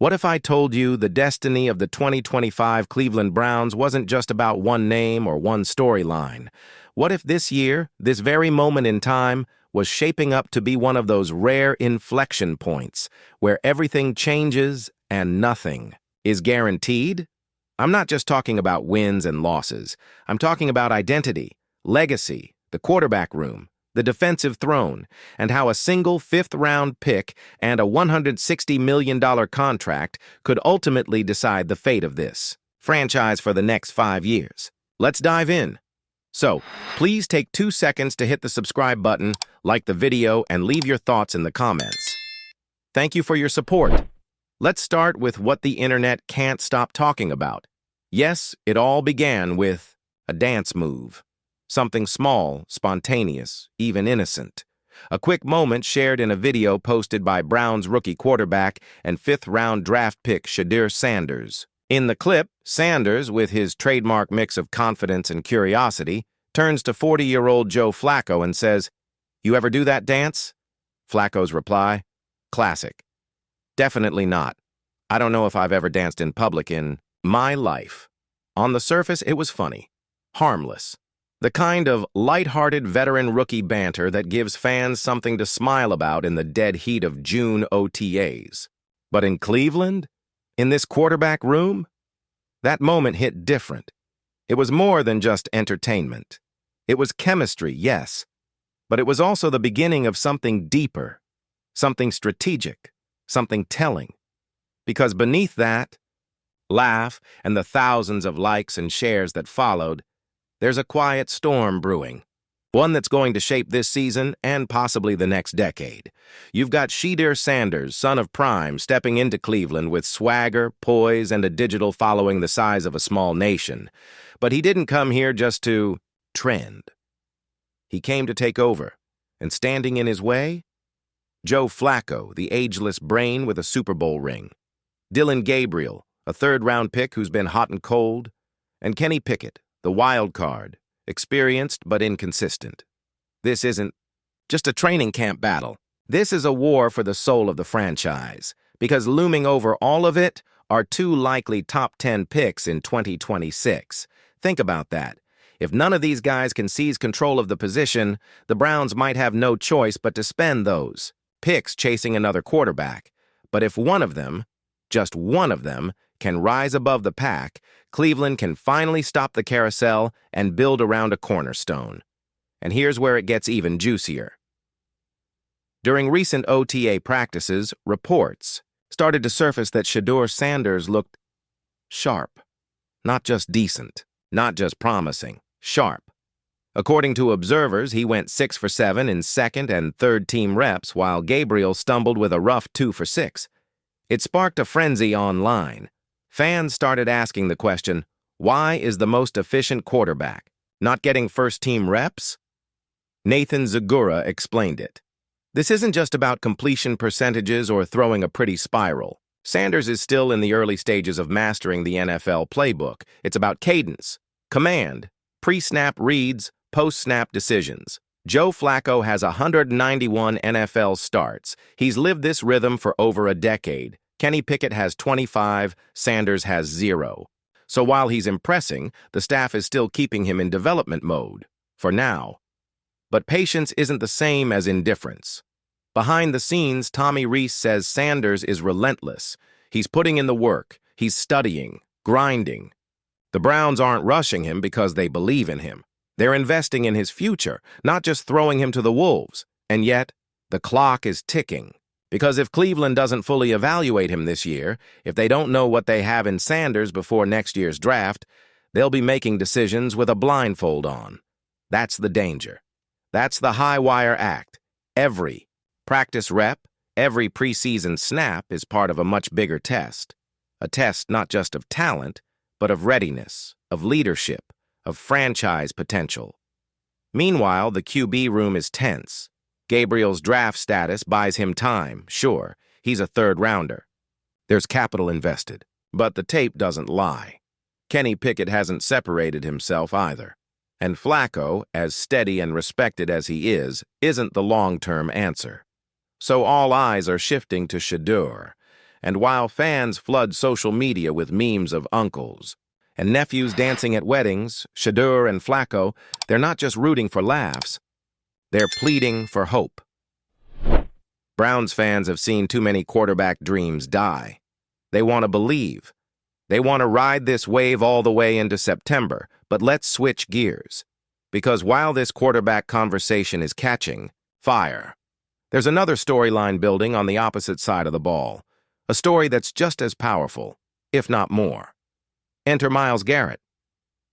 What if I told you the destiny of the 2025 Cleveland Browns wasn't just about one name or one storyline? What if this year, this very moment in time, was shaping up to be one of those rare inflection points where everything changes and nothing is guaranteed? I'm not just talking about wins and losses. I'm talking about identity, legacy, the quarterback room, the defensive throne, and how a single fifth-round pick and a $160 million contract could ultimately decide the fate of this franchise for the next 5 years. Let's dive in. So, please take 2 seconds to hit the subscribe button, like the video, and leave your thoughts in the comments. Thank you for your support. Let's start with what the internet can't stop talking about. Yes, it all began with a dance move. Something small, spontaneous, even innocent. A quick moment shared in a video posted by Browns rookie quarterback and fifth-round draft pick Shedeur Sanders. In the clip, Sanders, with his trademark mix of confidence and curiosity, turns to 40-year-old Joe Flacco and says, "You ever do that dance?" Flacco's reply, "Classic. Definitely not. I don't know if I've ever danced in public in my life." On the surface, it was funny, harmless. The kind of light-hearted veteran rookie banter that gives fans something to smile about in the dead heat of June OTAs. But in Cleveland, in this quarterback room, that moment hit different. It was more than just entertainment. It was chemistry, yes, but it was also the beginning of something deeper, something strategic, something telling. Because beneath that laugh and the thousands of likes and shares that followed, there's a quiet storm brewing, one that's going to shape this season and possibly the next decade. You've got Shedeur Sanders, son of Prime, stepping into Cleveland with swagger, poise, and a digital following the size of a small nation. But he didn't come here just to trend. He came to take over, and standing in his way, Joe Flacco, the ageless brain with a Super Bowl ring, Dillon Gabriel, a third-round pick who's been hot and cold, and Kenny Pickett, the wild card, experienced but inconsistent. This isn't just a training camp battle. This is a war for the soul of the franchise, because looming over all of it are 2 likely top 10 picks in 2026. Think about that. If none of these guys can seize control of the position, the Browns might have no choice but to spend those picks chasing another quarterback. But if one of them, just one of them, can rise above the pack, Cleveland can finally stop the carousel and build around a cornerstone. And here's where it gets even juicier. During recent OTA practices, reports started to surface that Shedeur Sanders looked sharp. Not just decent, not just promising, sharp. According to observers, he went 6 for 7 in second and third team reps, while Gabriel stumbled with a rough 2 for 6. It sparked a frenzy online. Fans started asking the question, why is the most efficient quarterback not getting first-team reps? Nathan Zegura explained it. This isn't just about completion percentages or throwing a pretty spiral. Sanders is still in the early stages of mastering the NFL playbook. It's about cadence, command, pre-snap reads, post-snap decisions. Joe Flacco has 191 NFL starts. He's lived this rhythm for over a decade. Kenny Pickett has 25, Sanders has 0. So while he's impressing, the staff is still keeping him in development mode, for now. But patience isn't the same as indifference. Behind the scenes, Tommy Rees says Sanders is relentless. He's putting in the work, he's studying, grinding. The Browns aren't rushing him because they believe in him. They're investing in his future, not just throwing him to the wolves. And yet, the clock is ticking. Because if Cleveland doesn't fully evaluate him this year, if they don't know what they have in Sanders before next year's draft, they'll be making decisions with a blindfold on. That's the danger. That's the high-wire act. Every practice rep, every preseason snap is part of a much bigger test. A test not just of talent, but of readiness, of leadership, of franchise potential. Meanwhile, the QB room is tense. Gabriel's draft status buys him time, sure. He's a third-rounder. There's capital invested, but the tape doesn't lie. Kenny Pickett hasn't separated himself either. And Flacco, as steady and respected as he isn't the long-term answer. So all eyes are shifting to Shedeur. And while fans flood social media with memes of uncles and nephews dancing at weddings, Shedeur and Flacco, they're not just rooting for laughs, they're pleading for hope. Browns fans have seen too many quarterback dreams die. They want to believe. They want to ride this wave all the way into September, but let's switch gears. Because while this quarterback conversation is catching fire, there's another storyline building on the opposite side of the ball. A story that's just as powerful, if not more. Enter Myles Garrett.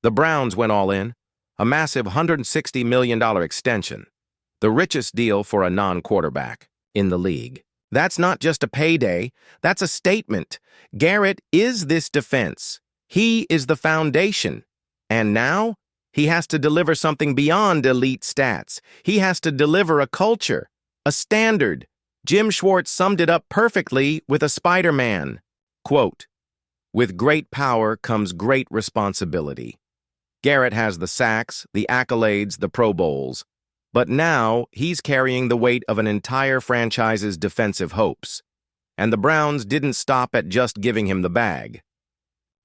The Browns went all in, a massive $160 million extension, the richest deal for a non-quarterback in the league. That's not just a payday, that's a statement. Garrett is this defense. He is the foundation. And now, he has to deliver something beyond elite stats. He has to deliver a culture, a standard. Jim Schwartz summed it up perfectly with a Spider-Man. Quote, "With great power comes great responsibility." Garrett has the sacks, the accolades, the Pro Bowls. But now, he's carrying the weight of an entire franchise's defensive hopes. And the Browns didn't stop at just giving him the bag.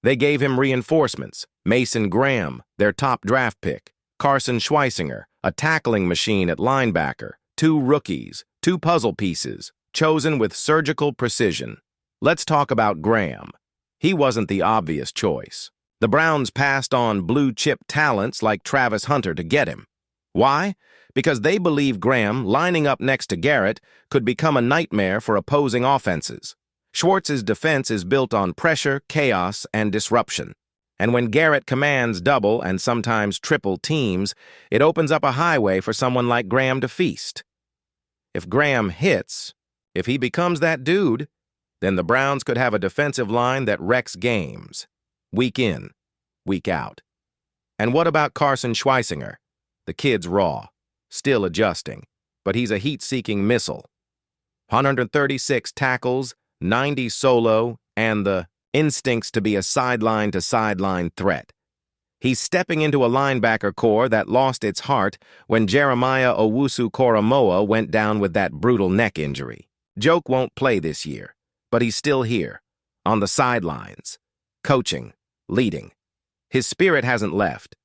They gave him reinforcements: Mason Graham, their top draft pick; Carson Schweisinger, a tackling machine at linebacker; 2 rookies, 2 puzzle pieces, chosen with surgical precision. Let's talk about Graham. He wasn't the obvious choice. The Browns passed on blue-chip talents like Travis Hunter to get him. Why? Because they believe Graham, lining up next to Garrett, could become a nightmare for opposing offenses. Schwartz's defense is built on pressure, chaos, and disruption. And when Garrett commands double and sometimes triple teams, it opens up a highway for someone like Graham to feast. If Graham hits, if he becomes that dude, then the Browns could have a defensive line that wrecks games, week in, week out. And what about Carson Schweisinger? The kid's raw, still adjusting, but he's a heat-seeking missile. 136 tackles, 90 solo, and the instincts to be a sideline-to-sideline threat. He's stepping into a linebacker core that lost its heart when Jeremiah Owusu-Koramoah went down with that brutal neck injury. Joke won't play this year, but he's still here, on the sidelines, coaching, leading. His spirit hasn't left,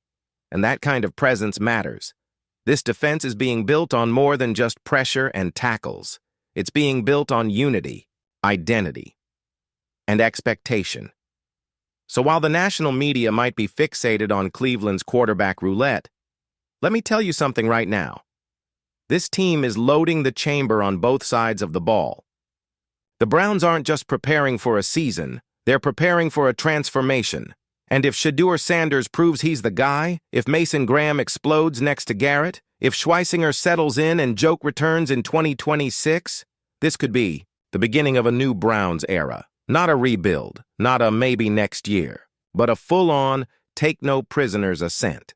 and that kind of presence matters. This defense is being built on more than just pressure and tackles. It's being built on unity, identity, and expectation. So while the national media might be fixated on Cleveland's quarterback roulette, let me tell you something right now. This team is loading the chamber on both sides of the ball. The Browns aren't just preparing for a season, they're preparing for a transformation. And if Shedeur Sanders proves he's the guy, if Mason Graham explodes next to Garrett, if Schweisinger settles in and Joke returns in 2026, this could be the beginning of a new Browns era. Not a rebuild, not a maybe next year, but a full-on, take-no-prisoners ascent.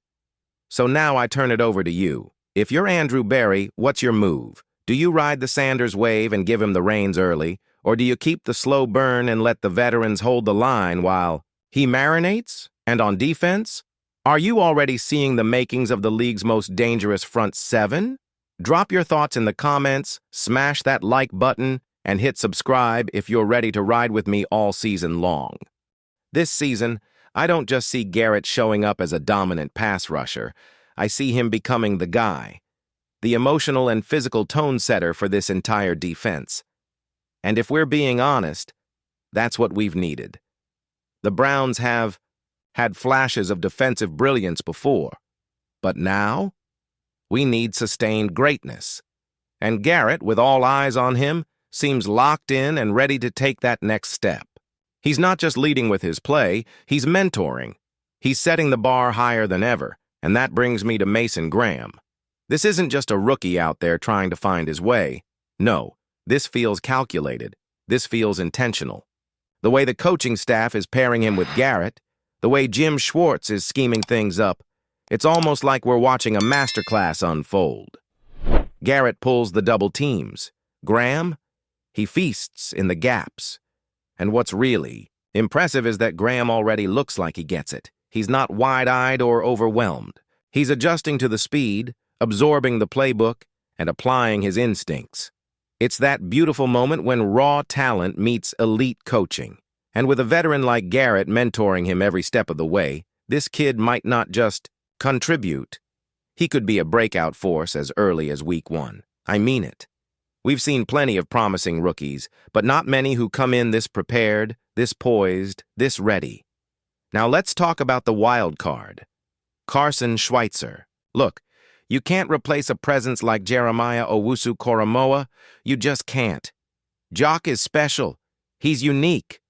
So now I turn it over to you. If you're Andrew Berry, what's your move? Do you ride the Sanders wave and give him the reins early, or do you keep the slow burn and let the veterans hold the line while he marinates? And on defense, are you already seeing the makings of the league's most dangerous front seven? Drop your thoughts in the comments, smash that like button, and hit subscribe if you're ready to ride with me all season long. This season, I don't just see Garrett showing up as a dominant pass rusher. I see him becoming the guy, the emotional and physical tone setter for this entire defense. And if we're being honest, that's what we've needed. The Browns have had flashes of defensive brilliance before, but now we need sustained greatness. And Garrett, with all eyes on him, seems locked in and ready to take that next step. He's not just leading with his play, he's mentoring. He's setting the bar higher than ever, and that brings me to Mason Graham. This isn't just a rookie out there trying to find his way. No, this feels calculated. This feels intentional. The way the coaching staff is pairing him with Garrett, the way Jim Schwartz is scheming things up, it's almost like we're watching a masterclass unfold. Garrett pulls the double teams. Graham, he feasts in the gaps. And what's really impressive is that Graham already looks like he gets it. He's not wide-eyed or overwhelmed. He's adjusting to the speed, absorbing the playbook, and applying his instincts. It's that beautiful moment when raw talent meets elite coaching. And with a veteran like Garrett mentoring him every step of the way, this kid might not just contribute. He could be a breakout force as early as week 1. I mean it. We've seen plenty of promising rookies, but not many who come in this prepared, this poised, this ready. Now let's talk about the wild card. Carson Schweitzer. Look, you can't replace a presence like Jeremiah Owusu-Koramoah. You just can't. Jock is special. He's unique.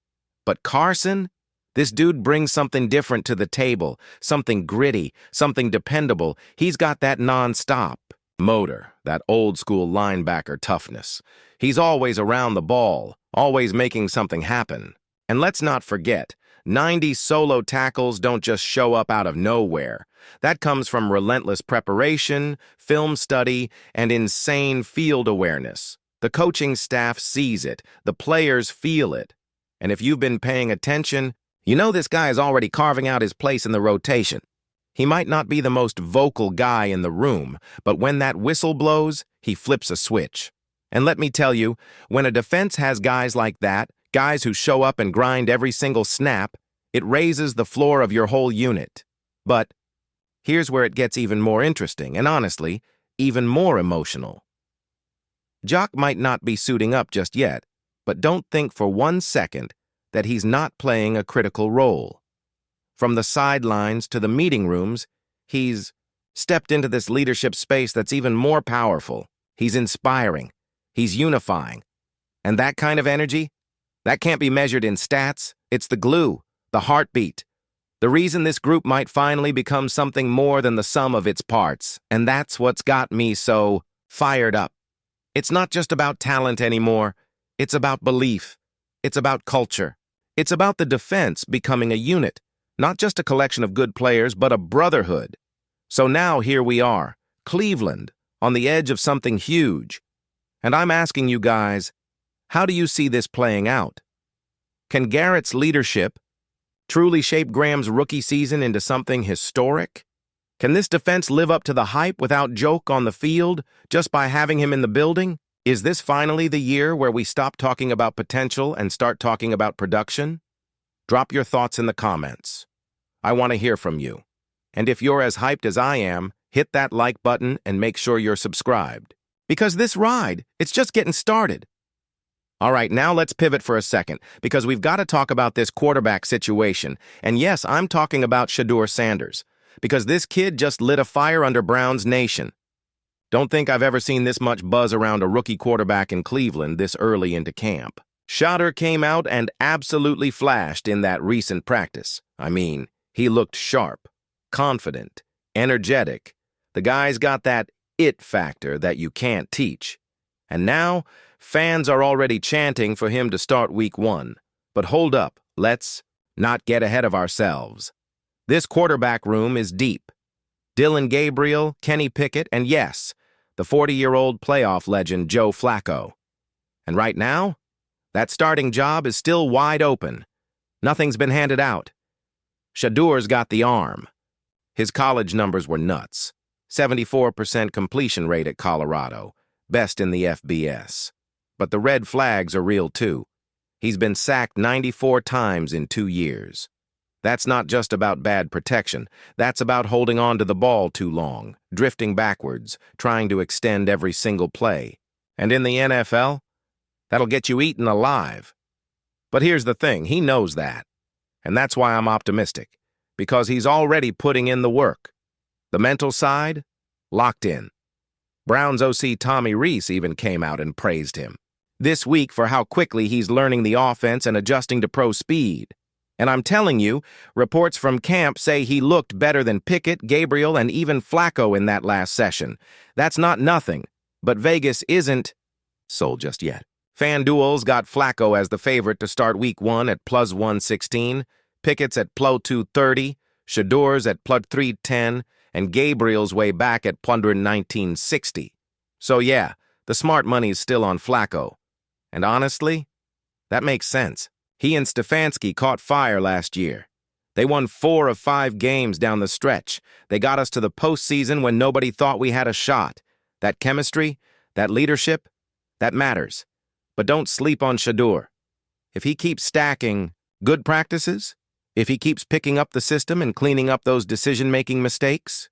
But Carson? This dude brings something different to the table, something gritty, something dependable. He's got that non-stop motor, that old-school linebacker toughness. He's always around the ball, always making something happen. And let's not forget, 90 solo tackles don't just show up out of nowhere. That comes from relentless preparation, film study, and insane field awareness. The coaching staff sees it, the players feel it. And if you've been paying attention, you know this guy is already carving out his place in the rotation. He might not be the most vocal guy in the room, but when that whistle blows, he flips a switch. And let me tell you, when a defense has guys like that, guys who show up and grind every single snap, it raises the floor of your whole unit. But here's where it gets even more interesting, and honestly, even more emotional. Jock might not be suiting up just yet, but don't think for 1 second that he's not playing a critical role. From the sidelines to the meeting rooms, he's stepped into this leadership space that's even more powerful. He's inspiring. He's unifying. And that kind of energy, that can't be measured in stats. It's the glue, the heartbeat. The reason this group might finally become something more than the sum of its parts. And that's what's got me so fired up. It's not just about talent anymore. It's about belief. It's about culture. It's about the defense becoming a unit, not just a collection of good players, but a brotherhood. So now here we are, Cleveland, on the edge of something huge. And I'm asking you guys, how do you see this playing out? Can Garrett's leadership truly shape Graham's rookie season into something historic? Can this defense live up to the hype without joke on the field, just by having him in the building? Is this finally the year where we stop talking about potential and start talking about production? Drop your thoughts in the comments. I want to hear from you. And if you're as hyped as I am, hit that like button and make sure you're subscribed. Because this ride, it's just getting started. All right, now let's pivot for a second, because we've got to talk about this quarterback situation. And yes, I'm talking about Shedeur Sanders, because this kid just lit a fire under Browns Nation. Don't think I've ever seen this much buzz around a rookie quarterback in Cleveland this early into camp. Shedeur came out and absolutely flashed in that recent practice. I mean, he looked sharp, confident, energetic. The guy's got that it factor that you can't teach. And now, fans are already chanting for him to start week 1. But hold up, let's not get ahead of ourselves. This quarterback room is deep. Dillon Gabriel, Kenny Pickett, and yes, the 40-year-old playoff legend Joe Flacco. And right now, that starting job is still wide open. Nothing's been handed out. Shedeur's got the arm. His college numbers were nuts. 74% completion rate at Colorado, best in the FBS. But the red flags are real too. He's been sacked 94 times in 2 years. That's not just about bad protection. That's about holding on to the ball too long, drifting backwards, trying to extend every single play. And in the NFL, that'll get you eaten alive. But here's the thing, he knows that. And that's why I'm optimistic, because he's already putting in the work. The mental side, locked in. Browns OC Tommy Rees even came out and praised him this week for how quickly he's learning the offense and adjusting to pro speed. And I'm telling you, reports from camp say he looked better than Pickett, Gabriel, and even Flacco in that last session. That's not nothing, but Vegas isn't sold just yet. FanDuel's got Flacco as the favorite to start week 1 at plus 116, Pickett's at plus 230, Shedeur's at plus 310, and Gabriel's way back at plus 1960. So yeah, the smart money's still on Flacco. And honestly, that makes sense. He and Stefanski caught fire last year. They won 4 of 5 games down the stretch. They got us to the postseason when nobody thought we had a shot. That chemistry, that leadership, That matters. But don't sleep on Shadur. If he keeps stacking good practices, if he keeps picking up the system and cleaning up those decision-making mistakes,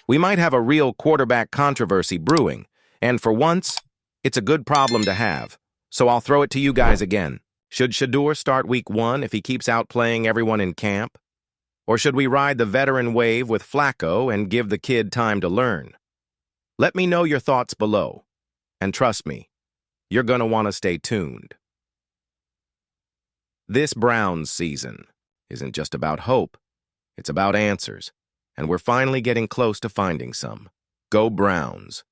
we might have a real quarterback controversy brewing. And for once, it's a good problem to have. So I'll throw it to you guys again. Should Shadur start week 1 if he keeps outplaying everyone in camp? Or should we ride the veteran wave with Flacco and give the kid time to learn? Let me know your thoughts below. And trust me, you're going to want to stay tuned. This Browns season isn't just about hope, it's about answers. And we're finally getting close to finding some. Go Browns!